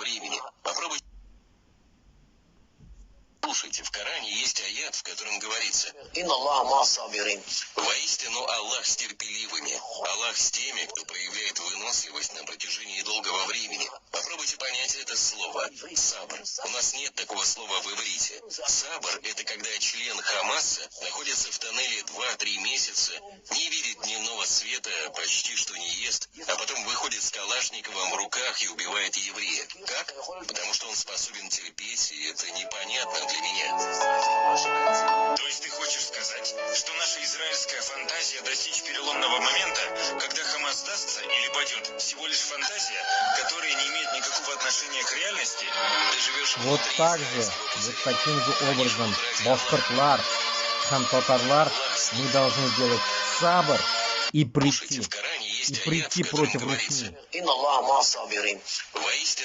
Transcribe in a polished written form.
времени. Попробуйте. Слушайте, в Коране есть аят, в котором говорится: воистину Аллах с терпеливыми. Аллах с теми, кто проявляет выносливость на протяжении долгого времени. Попробуйте понять это слово «сабр». У нас нет такого слова в иврите. Сабр – это когда член Хамаса находится в тоннеле 2-3 месяца, не видит дневного света, почти что не ест, а потом выходит с Калашниковым в руках и убивает еврея. Как? Потому что он способен терпеть, и это непонятно для меня. То есть ты хочешь сказать, что наша израильская фантазия достичь переломного момента, когда Хамас сдастся или падет, всего лишь фантазия, которая не имеет никакого отношения к реальности? Ты живешь Вот внутри так же, израильского вот пузыря. таким же Они образом, живут ради башкортлар, хам-татарлар, мы должны делать сабр и Слушайте, прийти, в Коране есть и аят, прийти в котором против говорится: России. воистину